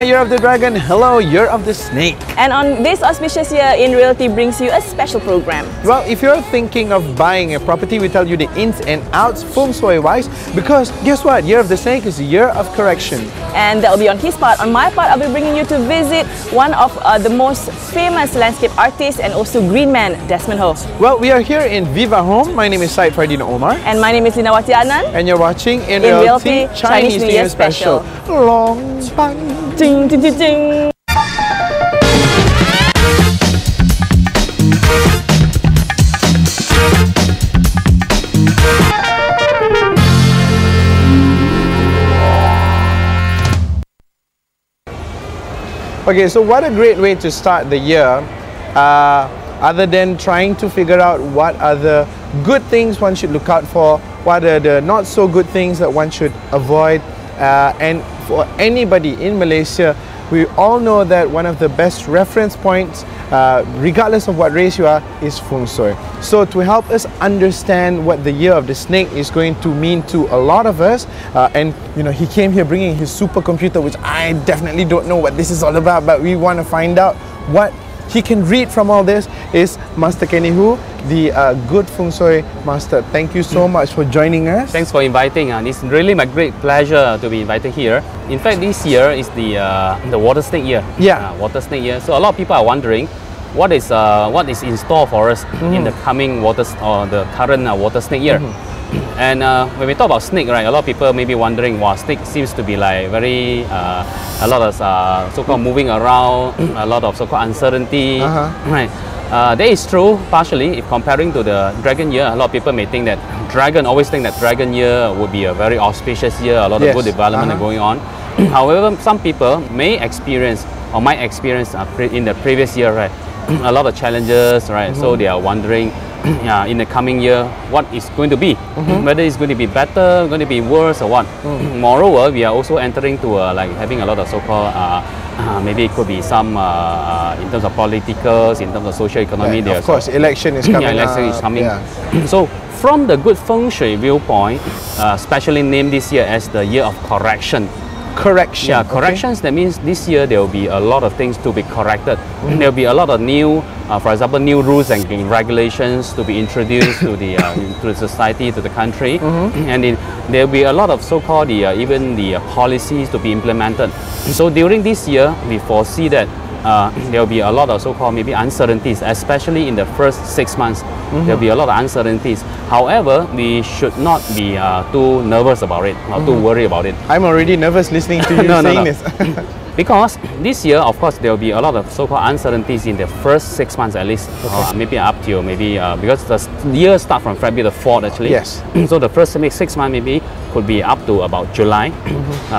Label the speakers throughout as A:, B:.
A: Year of the Dragon, hello, Year of the Snake.
B: And on this auspicious year, in Realty brings you a special program.
A: Well, if you're thinking of buying a property, we tell you the ins and outs, Feng Shui wise, because guess what? Year of the Snake is a year of correction.
B: And that will be on his part. On my part, I'll be bringing you to visit one of the most famous landscape artists and also green man, Desmond Ho.
A: Well, we are here in Viva Home. My name is Syed Fardina Omar.
B: And my name is Linawati Anand.
A: And you're watching in
B: Realty
A: Chinese New Year Special. Long bang.
B: Ding, ding, ding, ding.
A: Okay, so what a great way to start the year, other than trying to figure out what are the good things one should look out for, what are the not so good things that one should avoid. And for anybody in Malaysia, we all know that one of the best reference points, regardless of what race you are, is Feng Shui. So to help us understand what the Year of the Snake is going to mean to a lot of us, and you know, he came here bringing his supercomputer, which I definitely don't know what this is all about, but we want to find out what he can read from all this, is Master Kenny Hu, the Good Feng Shui Master. Thank you so much for joining us.
C: Thanks for inviting. It's really my great pleasure to be invited here. In fact, this year is the water snake year.
A: Yeah.
C: Water snake year. So a lot of people are wondering what is in store for us in the coming the current water snake year. And when we talk about snake, right, a lot of people may be wondering, wow, snake seems to be like very, a lot of so-called moving around, a lot of so-called uncertainty, right? That is true, partially, if comparing to the dragon year. A lot of people may think that always think that dragon year would be a very auspicious year, a lot of good development are going on. However, some people may experience, or might experience in the previous year, right, a lot of challenges, right? So they are wondering, in the coming year, what is going to be, whether it's going to be better, going to be worse, or what. Moreover, we are also entering to like having a lot of so-called maybe it could be some in terms of politicals, in terms of social economy.
A: Yeah, of course, election is coming.
C: Election is coming. So from the Good Feng Shui viewpoint, specially named this year as the year of correction.
A: Correction.
C: Yeah, corrections. That means this year there will be a lot of things to be corrected. There will be a lot of new, for example, new rules and regulations to be introduced to the society, to the country, and there will be a lot of so-called even the policies to be implemented. So during this year, we foresee that there will be a lot of so-called maybe uncertainties, especially in the first 6 months. There will be a lot of uncertainties. However, we should not be too nervous about it or too worried about it.
A: I'm already nervous listening to you saying this.
C: Because this year, of course, there will be a lot of so-called uncertainties in the first 6 months at least, maybe up till maybe, because the year starts from February the 4th actually.
A: Yes.
C: So the first 6 months maybe could be up to about July.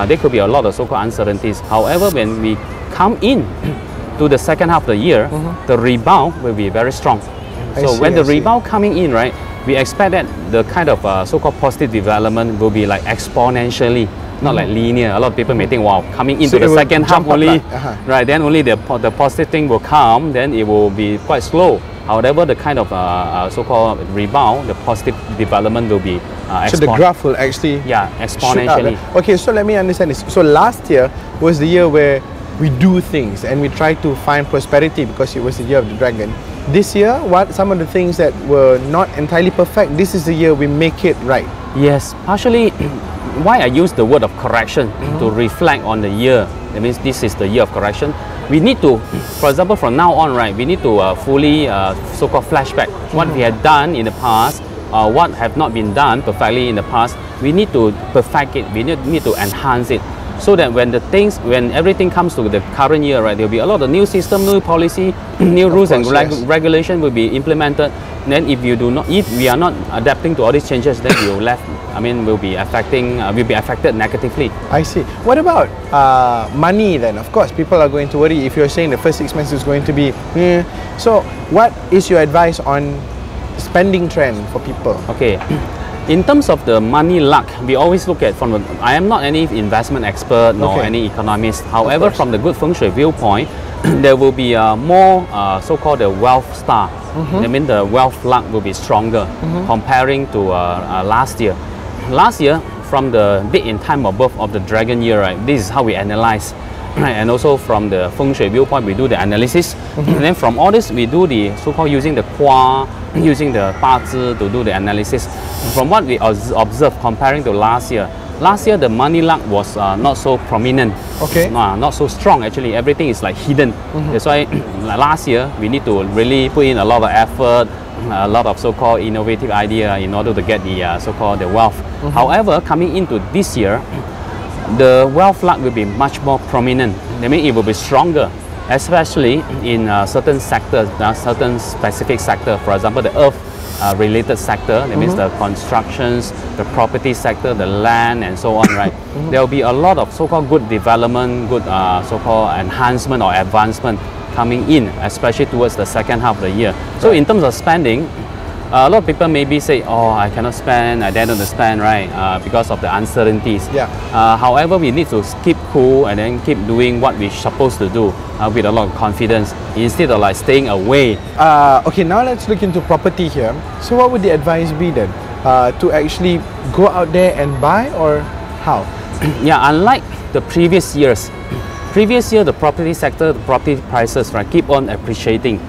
C: There could be a lot of so-called uncertainties. However, when we come in to the second half of the year, the rebound will be very strong. So when the rebound coming in, right, we expect that the kind of so-called positive development will be like exponentially, not like linear. A lot of people may think, wow, coming into the second half only, right, then only the positive thing will come, then it will be quite slow. However, the kind of so-called rebound, the positive development will be
A: so the graph will actually
C: exponentially.
A: Okay, so let me understand this. So last year was the year where we do things and we try to find prosperity because it was the year of the dragon. This year, what some of the things that were not entirely perfect, this is the year we make it right.
C: Yes, partially. Why I use the word of correction to reflect on the year. That means this is the year of correction. We need to, for example, from now on, right, we need to fully so-called flashback what we had done in the past, what have not been done perfectly in the past. We need to perfect it. We need to enhance it, so that when everything comes to the current year, right, there will be a lot of new system, new policy, new rules and regulation will be implemented. Then if we are not adapting to all these changes, then we will be affected negatively.
A: I see. What about money then? Of course, people are going to worry if you're saying the first 6 months is going to be. So what is your advice on spending trend for people?
C: Okay. In terms of the money luck, we always look at I am not any investment expert nor any economist. However, from the Good Feng Shui viewpoint, there will be more so-called the wealth star. I mean, the wealth luck will be stronger comparing to last year. Last year, from the date and time of birth of the dragon year, right, this is how we analyze. and also from the Feng Shui viewpoint, we do the analysis. And then from all this, we do the so-called using the Qua, using the Bazi to do the analysis. From what we observe comparing to last year, the money luck was not so prominent.
A: Okay.
C: Not so strong actually. Everything is like hidden. That's why last year we need to really put in a lot of effort, a lot of so-called innovative idea in order to get the so-called the wealth. However, coming into this year, the wealth luck will be much more prominent. I mean, it will be stronger, especially in certain sectors, certain specific sector. For example, the earth related sector, that means the constructions, the property sector, the land and so on, right? There will be a lot of so-called good development, good so-called enhancement or advancement coming in, especially towards the second half of the year. So in terms of spending, a lot of people maybe say, oh, I cannot spend, I dare not spend, right? Because of the uncertainties.
A: Yeah.
C: However, we need to keep cool and then keep doing what we're supposed to do with a lot of confidence instead of like staying away.
A: Okay, now let's look into property here. So what would the advice be then? To actually go out there and buy, or how?
C: Yeah, unlike the previous years, the property sector, the property prices, right, keep on appreciating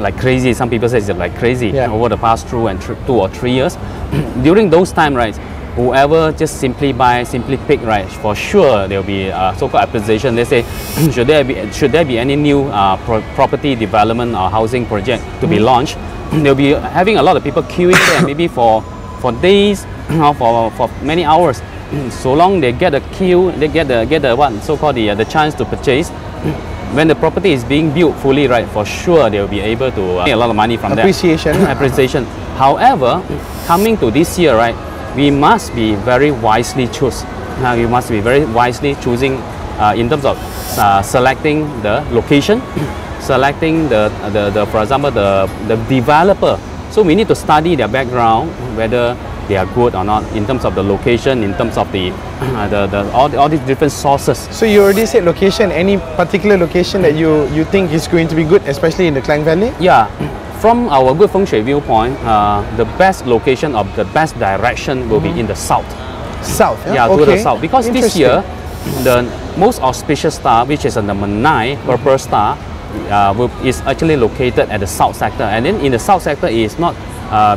C: like crazy. Some people say it's like crazy over the past 2 or 3 years. During those time, right, whoever just simply buy, simply pick, right, for sure there will be so-called appreciation. They say, should there be any new property development or housing project to be launched, they'll be having a lot of people queuing there, maybe for days or for many hours. So long they get a queue, they get the what so-called the chance to purchase. When the property is being built fully, right, for sure they will be able to make a lot of money from
A: appreciation.
C: Appreciation. However, coming to this year, right, we must be very wisely choose. We must be very wisely choosing in terms of selecting the location, selecting the for example the developer. So we need to study their background, whether they are good or not in terms of the location, in terms of the all these different sources.
A: So you already said location. Any particular location that you think is going to be good, especially in the Klang Valley?
C: Yeah, from our Good Feng Shui viewpoint, the best location of the best direction will be in the south.
A: South?
C: Yeah, to the south. Because this year, the most auspicious star, which is the number 9 purple star, is actually located at the south sector. And then in the south sector, it is not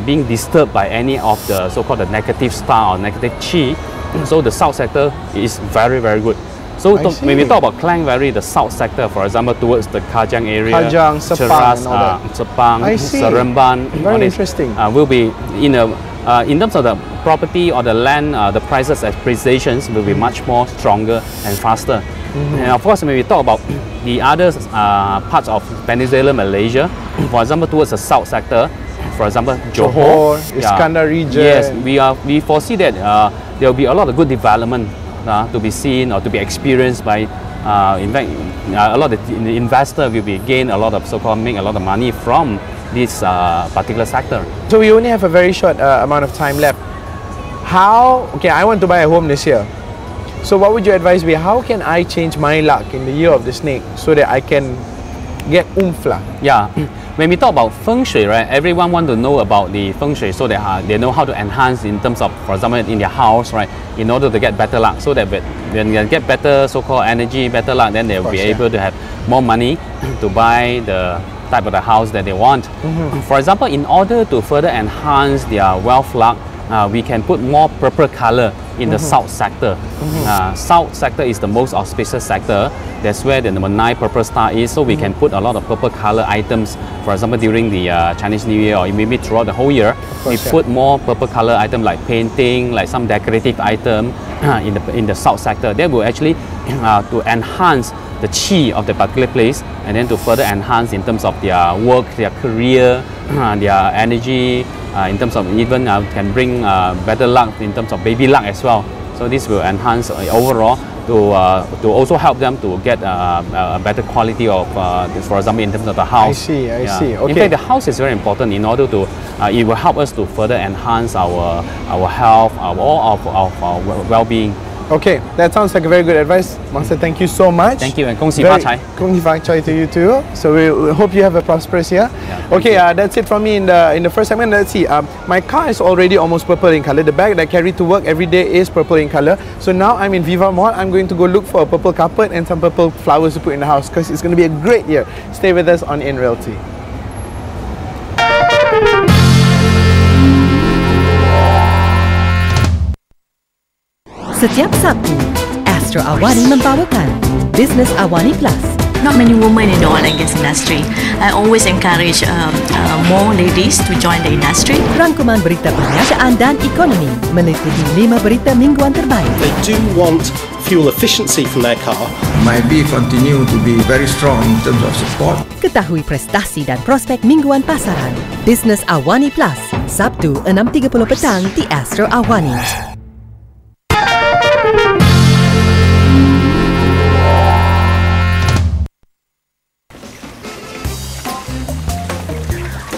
C: being disturbed by any of the so-called the negative star or negative chi. So the south sector is very, very good. So when we talk about Klang Valley, the south sector, for example, towards the Kajang area,
A: Kajang, Sepang,
C: Sepang, Seremban,
A: very interesting.
C: Will be in terms of the property or the land, the prices appreciations will be much more stronger and faster. And of course, when we talk about the other parts of Peninsula Malaysia, for example, towards the south sector, for example, Johor,
A: Iskandar region.
C: Yes, we foresee that there will be a lot of good development to be seen or to be experienced by. In fact, a lot of the investor will be gain a lot of so-called make a lot of money from this particular sector.
A: So we only have a very short amount of time left. Okay, I want to buy a home this year. So what would your advice be? How can I change my luck in the year of the snake so that I can get oomph lah?
C: Yeah. When we talk about Feng Shui, right, everyone want to know about the Feng Shui so that they know how to enhance in terms of, for example, in their house, right, in order to get better luck. So that when they get better so-called energy, better luck, then they'll be able to have more money to buy the type of the house that they want. For example, in order to further enhance their wealth luck, we can put more purple color in the south sector. South sector is the most auspicious sector. That's where the number 9 purple star is. So we can put a lot of purple color items. For example, during the Chinese New Year or maybe throughout the whole year, we put more purple color item like painting, like some decorative item in the south sector. That will actually to enhance the chi of the particular place, and then to further enhance in terms of their work, their career, their energy. In terms of even can bring better luck in terms of baby luck as well. So this will enhance overall to also help them to get a better quality of, for example, in terms of the house.
A: I see. Okay.
C: In fact, the house is very important in order to, it will help us to further enhance our health, all of our well-being.
A: Okay, that sounds like a very good advice. Master, thank you so much.
C: Thank you, and 恭喜发财.
A: 恭喜发财 to you too. So we hope you have a prosperous year.
C: Yeah,
A: okay, that's it from me in the first segment. Let's see. My car is already almost purple in color. The bag that I carry to work every day is purple in color. So now I'm in Viva Mall. I'm going to go look for a purple carpet and some purple flowers to put in the house because it's going to be a great year. Stay with us on In Realty.
D: Setiap Sabtu, Astro Awani membawakan Business Awani Plus.
E: Not many women in the oil and gas industry. I always encourage more ladies to join the industry.
D: Rangkuman berita perniagaan dan ekonomi meliputi 5 berita mingguan terbaik.
F: They do want fuel efficiency from their car.
G: MyB continue to be very strong in terms of support.
D: Ketahui prestasi dan prospek mingguan pasaran. Business Awani Plus, Sabtu 6.30 petang di Astro Awani.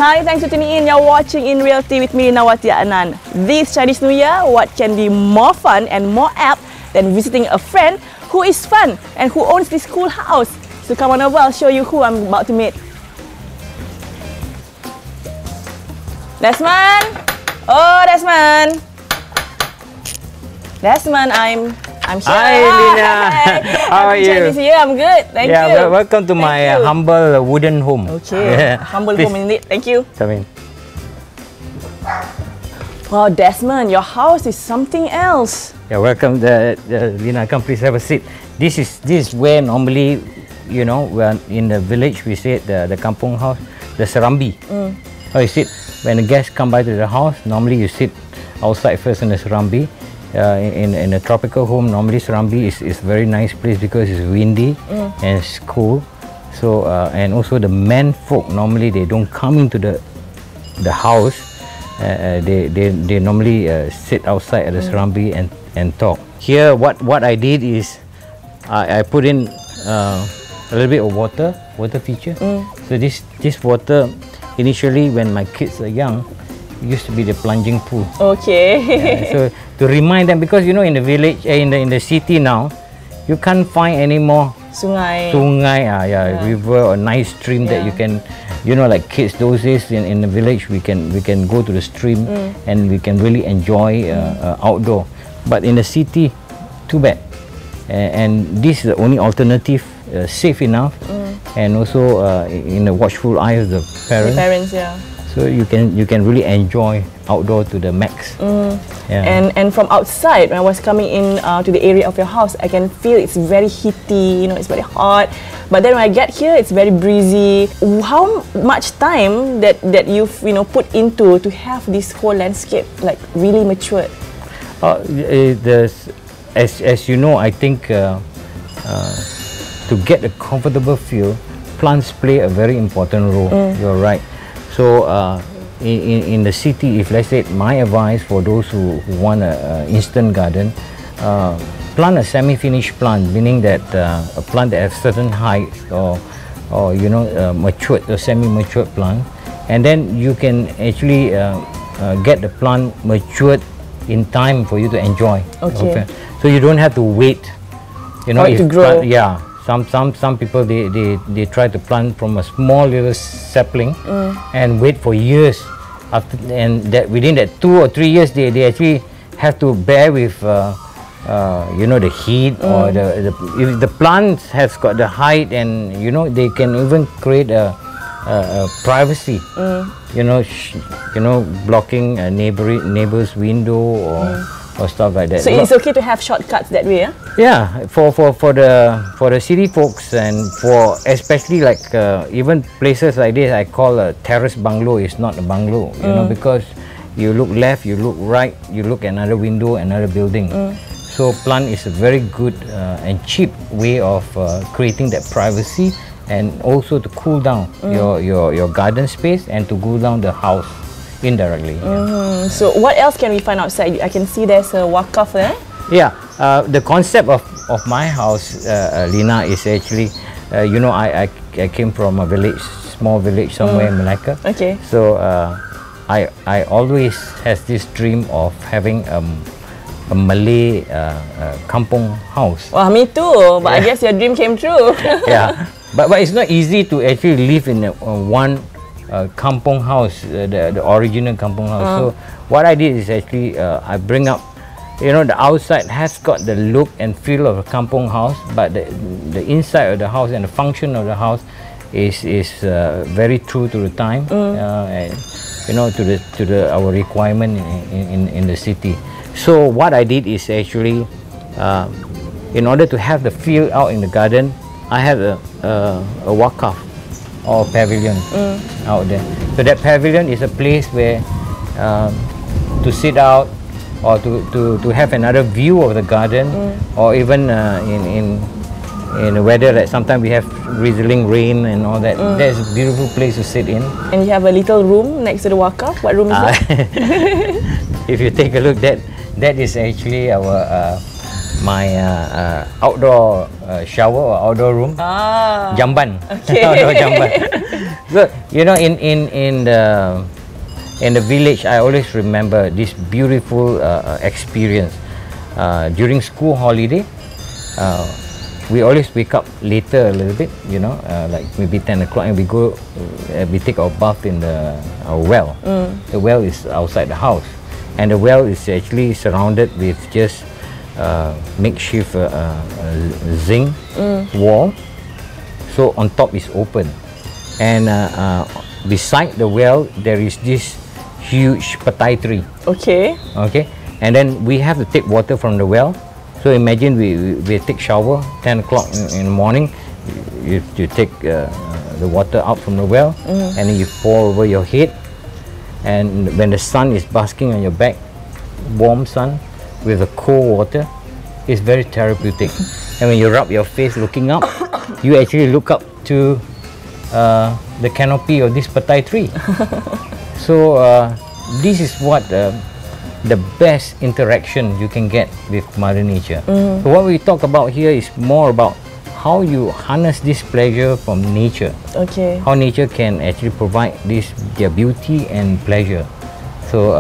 B: Hi, thanks for tuning in. You're watching In Realty with me, Nawati Anand. This Chinese New Year, what can be more fun and more apt than visiting a friend who is fun and who owns this cool house? So come on over, I'll show you who I'm about to meet. Desmond! Oh, Desmond! Desmond, I'm here.
H: Hi, Lina. How are
B: Happy
H: you?
B: Chinese New Year, I'm good. Thank you.
H: Yeah, welcome to my
B: Thank you.
H: humble wooden home.
B: Okay, humble
H: Please.
B: home indeed. Thank you.
H: Come in.
B: Wow, Desmond, your house is something else.
H: Yeah, welcome, Lina. Come, please have a seat. This is where normally, you know, when in the village we say the kampung house, the serambi. How you sit when the guests come by to the house. Normally you sit outside first in the serambi. In a tropical home, normally serambi is very nice place because it's windy and it's cool. So and also the men folk normally they don't come into the house. They normally sit outside at the serambi and talk. Here, what I did is I put in a little bit of water feature. So this water initially when my kids are young used to be the plunging pool.
B: Okay.
H: So to remind them, because you know in the village, in the city now, you can't find any more
B: Sungai.
H: river or nice stream that you can, you know, like kids those days in the village, we can go to the stream and we can really enjoy outdoor. But in the city, too bad. And this is the only alternative, safe enough, and also in the watchful eye of the parents.
B: The parents, yeah.
H: So you can really enjoy outdoor to the max. Yeah.
B: And from outside, when I was coming in to the area of your house, I can feel it's very heaty. You know, it's very hot. But then when I get here, it's very breezy. How much time that you've put into to have this whole landscape like really matured?
H: As you know, I think to get a comfortable feel, plants play a very important role. You're right. So in the city, if let's say my advice for those who want an instant garden, plant a semi-finished plant, meaning that a plant that has certain height or matured or semi-matured plant, and then you can actually get the plant matured in time for you to enjoy.
B: Okay.
H: So you don't have to wait. You know,
B: for it to grow.
H: Some people they try to plant from a small little sapling and wait for years after, and that within that 2 or 3 years they actually have to bear with the heat or if the plant has got the height, and they can even create a privacy, blocking a neighbor's window or stuff like that.
B: So it's okay to have shortcuts that way,
H: Yeah, for the city folks, and for especially like even places like this, I call a terrace bungalow is not a bungalow, because you look left, you look right, you look at another window, another building. So plant is a very good and cheap way of creating that privacy, and also to cool down your garden space and to cool down the house indirectly.
B: So what else can we find outside? I can see there's a wakaf there.
H: Yeah, the concept of my house, Lina, is actually, I came from a village, small village somewhere in Malacca.
B: Okay.
H: So I always has this dream of having a Malay kampung house.
B: Wah, me too. But I guess your dream came true.
H: Yeah, but it's not easy to actually live in one kampung house, the original kampung house. So what I did is actually I bring up, you know, the outside has got the look and feel of a kampung house, but the inside of the house and the function of the house is very true to the time, and you know, to our requirement in the city. So what I did is actually, in order to have the feel out in the garden, I have a wakaf or pavilion out there. So that pavilion is a place where to sit out, or to have another view of the garden, or even in the weather that sometimes we have drizzling rain and all that. That's a beautiful place to sit in.
B: And you have a little room next to the wakaf. What room is that?
H: If you take a look, that is actually our my outdoor shower or outdoor room. Jamban.
B: Okay.
H: Outdoor jamban. So you know, in the village, I always remember this beautiful experience. During school holiday, we always wake up later a little bit, you know, like maybe 10 o'clock, and we take our bath in our well. The well is outside the house, and the well is actually surrounded with just makeshift zinc wall. So on top is open, and beside the well there is this huge patai tree.
B: Okay.
H: Okay, and then we have to take water from the well. So imagine we take shower 10 o'clock in the morning. You take the water out from the well, and then you pour over your head. And when the sun is basking on your back, warm sun with the cold water, it's very therapeutic. And when you rub your face looking up, you actually look up to the canopy of this patai tree. So this is what the best interaction you can get with Mother Nature. So what we talk about here is more about how you harness this pleasure from nature.
B: Okay.
H: How nature can actually provide their beauty and pleasure. So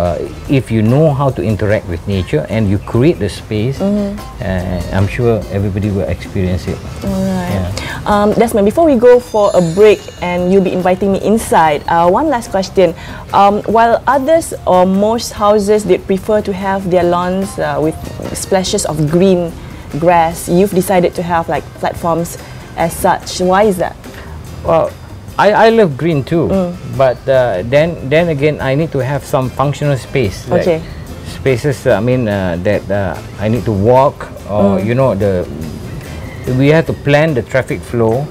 H: if you know how to interact with nature and you create the space, I'm sure everybody will experience it.
B: Alright. Yeah. Desmond, before we go for a break and you'll be inviting me inside, one last question. While others or most houses, they prefer to have their lawns with splashes of green grass, you've decided to have like platforms as such. Why is that?
H: Well, I love green too, but then again, I need to have some functional space.
B: Okay.
H: Like spaces, I mean, that I need to walk, or you know, we have to plan the traffic flow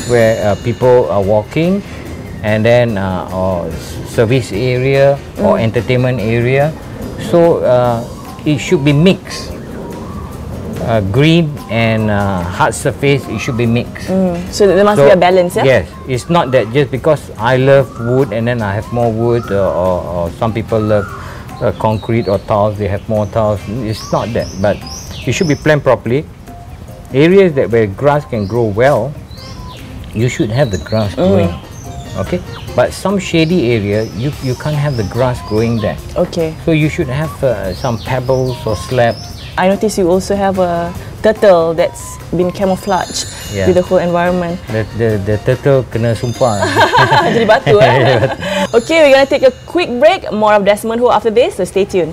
H: where people are walking, and then or service area or entertainment area. So it should be mixed. Green and hard surface, it should be mixed.
B: So there must be a balance, yeah?
H: Yes, it's not that just because I love wood and then I have more wood, or some people love concrete or tiles, they have more tiles. It's not that, but it should be planned properly. Areas where grass can grow well, you should have the grass growing. Okay, but some shady area, you can't have the grass growing there.
B: Okay.
H: So you should have some pebbles or slabs.
B: I noticed you also have a turtle that's been camouflaged with the whole environment.
H: The turtle kena sumpah.
B: Jadi batu, eh? Okay, we're gonna take a quick break. More of Desmond Ho after this, so stay tuned.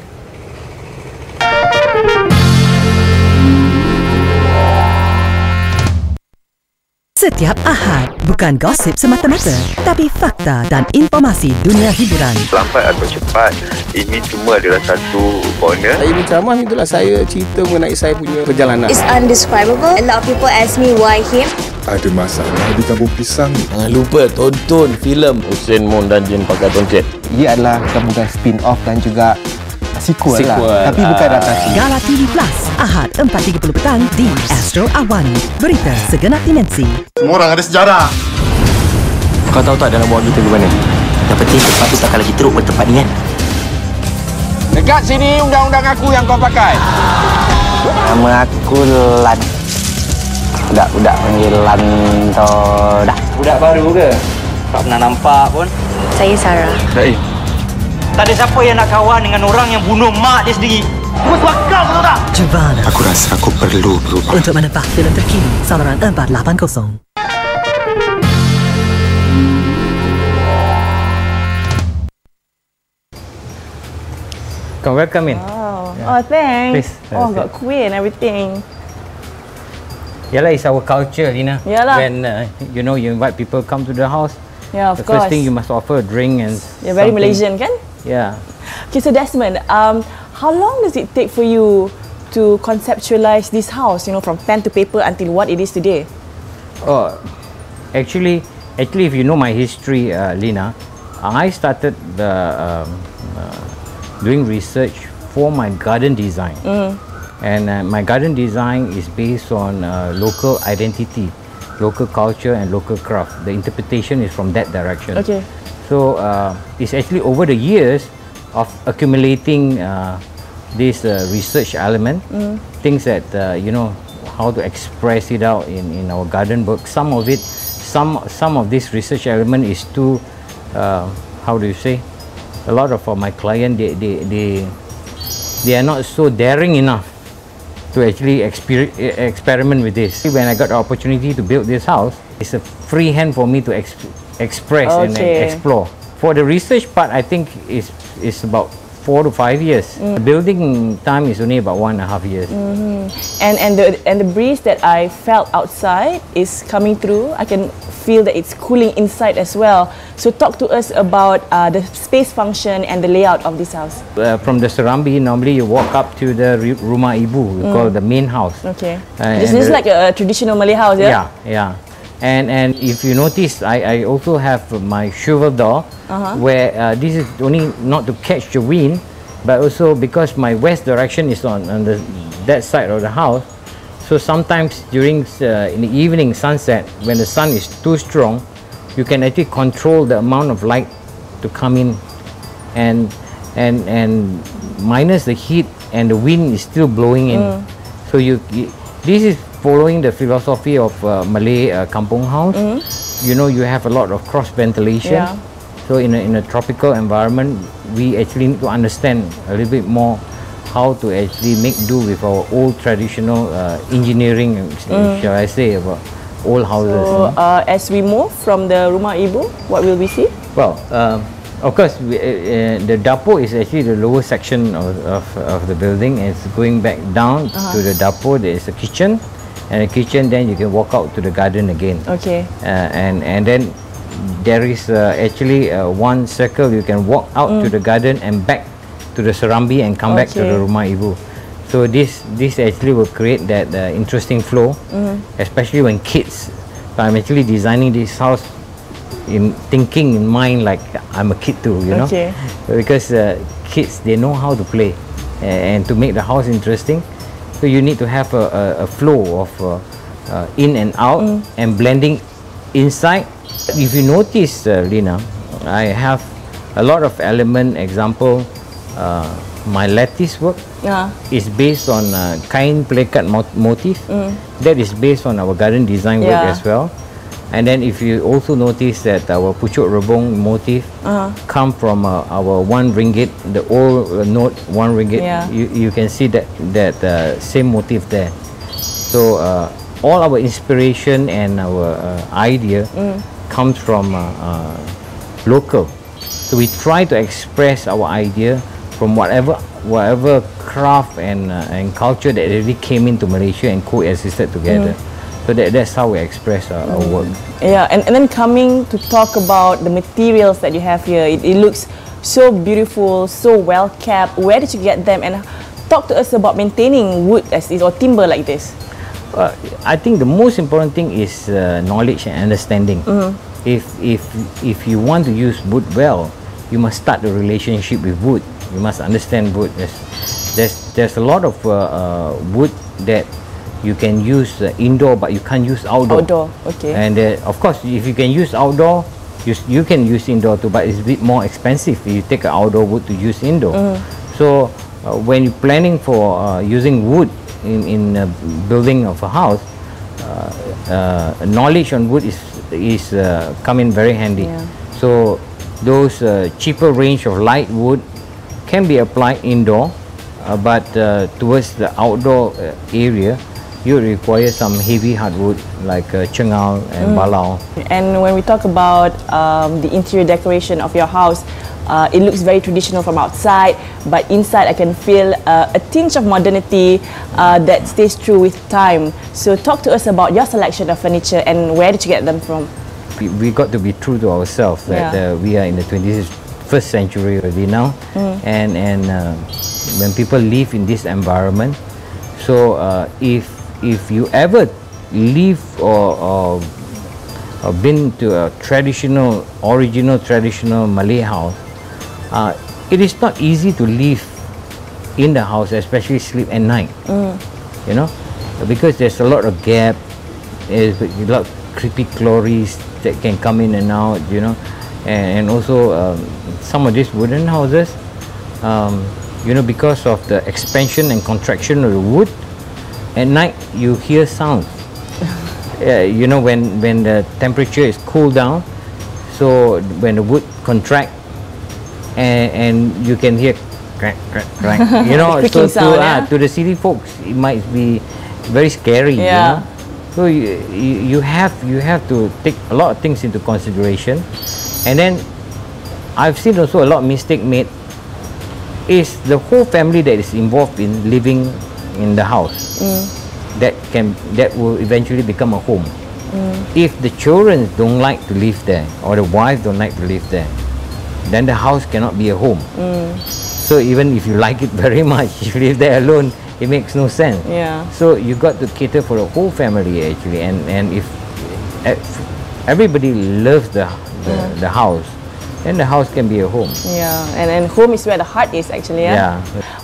D: Setiap Ahad, bukan gosip semata-mata, tapi fakta dan informasi dunia hiburan.
I: Lambat atau cepat, ini semua adalah satu corner.
J: Saya berceramah, itulah saya cerita mengenai saya punya perjalanan.
K: It's undescribable. A lot of people ask me why him.
L: Ada masalah di kampung pisang.
M: Jangan lupa tonton filem Hussein Mon dan Jin Pakai Tongket.
N: Ia adalah bukan spin-off dan juga sequel lah, tapi bukan adaptasi.
D: Gala TV Plus, Ahad 4.30 petang di Astro Awani. Berita segenap dimensi.
L: Semua orang ada sejarah.
M: Kau tahu tak dalam bawa kita ke mana? Yang penting tempat tu takkan lagi teruk pada tempat ni kan?
O: Dekat sini undang-undang aku yang kau pakai.
P: Nama aku Lan. Budak panggil Lan toh dah.
Q: Budak baru ke? Tak pernah nampak pun.
K: Saya Sarah.
Q: Tak ada siapa yang nak kawan dengan orang yang bunuh mak dia sendiri.
R: Aku suka kau, tahu tak?
S: Juvana.
L: Aku rasa aku perlu berubah.
S: Untuk menebak filem terkini, saluran 480.
H: Welcome in.
B: Wow. Oh, thanks.
H: Please.
B: Oh, got kuih and everything.
H: Yalah, it's our culture, Lina.
B: Yalah.
H: When you know, you invite people come to the house.
B: Yeah, of
H: the
B: course.
H: first thing you must offer a drink and.
B: You're very Malaysian, kan?
H: Yeah.
B: Okay, so Desmond, how long does it take for you to conceptualize this house? You know, from pen to paper until what it is today.
H: Oh, actually, if you know my history, Lina, I started doing research for my garden design. And my garden design is based on local identity, local culture and local craft. The interpretation is from that direction.
B: Okay.
H: So it's actually over the years of accumulating this research element, things that, you know, how to express it out in our garden work. Some of of this research element is too, how do you say, a lot of my clients, they are not so daring enough to actually experiment with this. When I got the opportunity to build this house, it's a free hand for me to express and explore. For the research part, I think it's about 4 to 5 years. The building time is only about 1.5 years.
B: And the breeze that I felt outside is coming through. I can feel that it's cooling inside as well. So talk to us about the space function and the layout of this house.
H: From the Serambi, normally you walk up to the Rumah Ibu, we call the main house.
B: Okay. This is like a traditional Malay house, yeah?
H: Yeah. And if you notice, I also have my swivel door, where this is only not to catch the wind, but also because my west direction is on that side of the house. So sometimes during in the evening sunset, when the sun is too strong, you can actually control the amount of light to come in, and minus the heat and the wind is still blowing in. So this is following the philosophy of Malay kampung house. You know, you have a lot of cross ventilation.
B: Yeah.
H: So in a tropical environment, we actually need to understand a little bit more how to actually make do with our old traditional engineering, shall I say, about old houses.
B: So as we move from the Rumah Ibu, what will we see?
H: Well, of course, the dapo is actually the lower section of the building. It's going back down to the dapo. There is a kitchen, and a kitchen. Then you can walk out to the garden again.
B: Okay.
H: And then there is actually one circle. You can walk out to the garden and back to the Serambi and come back to the Rumah Ibu. So this actually will create that interesting flow, especially when kids. So I'm actually designing this house thinking in mind like I'm a kid too, you know, because kids, they know how to play, and to make the house interesting, so you need to have a flow of in and out and blending inside. If you notice, Lina, I have a lot of element. Example, my lattice work is based on kain plekat motif. That is based on our garden design work as well. And then if you also notice that our pucuk rebong motif come from our 1 ringgit, the old note 1 ringgit. You can see that same motif there. So all our inspiration and our idea comes from local. So we try to express our idea from whatever craft and culture that really came into Malaysia and coexisted together. So that's how we express our work.
B: Yeah, and then coming to talk about the materials that you have here, it looks so beautiful, so well kept. Where did you get them? And talk to us about maintaining wood as this or timber like this.
H: I think the most important thing is knowledge and understanding. If you want to use wood well, you must start the relationship with wood. You must understand wood. There's a lot of wood that you can use indoor, but you can't use outdoor.
B: Okay.
H: And of course, if you can use outdoor, you can use indoor too, but it's a bit more expensive if you take an outdoor wood to use indoor. So when you're planning for using wood in building of a house, knowledge on wood is come in very handy. So those cheaper range of light wood can be applied indoor. but towards the outdoor area, you require some heavy hardwood like chengal and balau.
B: And when we talk about the interior decoration of your house, it looks very traditional from outside, but inside I can feel a tinge of modernity that stays true with time. So talk to us about your selection of furniture and where did you get them from?
H: We got to be true to ourselves that we are in the 21st century already now, and when people live in this environment, so if you ever live or been to a original traditional Malay house, it is not easy to live in the house, especially sleep at night. You know, because there's a lot of gap, there's a lot of creepy glories that can come in and out. You know, and also some of these wooden houses, you know, because of the expansion and contraction of the wood, at night you hear sounds. You know, when the temperature is cooled down, so when the wood contract, and you can hear crack, crack, crack. You know, so to the city folks, it might be very scary. You know? So you have to take a lot of things into consideration, and then I've seen also a lot of mistake made. Is the whole family that is involved in living in the house that will eventually become a home. If the children don't like to live there or the wife don't like to live there, then the house cannot be a home. So even if you like it very much, if you live there alone, it makes no sense. So you got to cater for the whole family actually, and if everybody loves the house, then the house can be a home.
B: And home is where the heart is actually.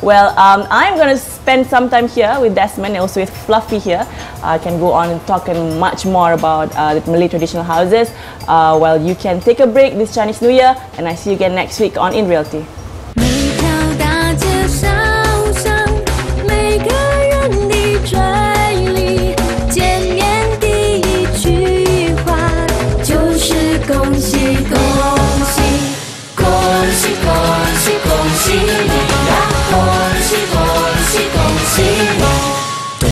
B: Well, I'm going to spend some time here with Desmond and also with Fluffy here. I can go on and talk much more about the Malay traditional houses. Well, you can take a break this Chinese New Year, and I see you again next week on In Realty.
R: See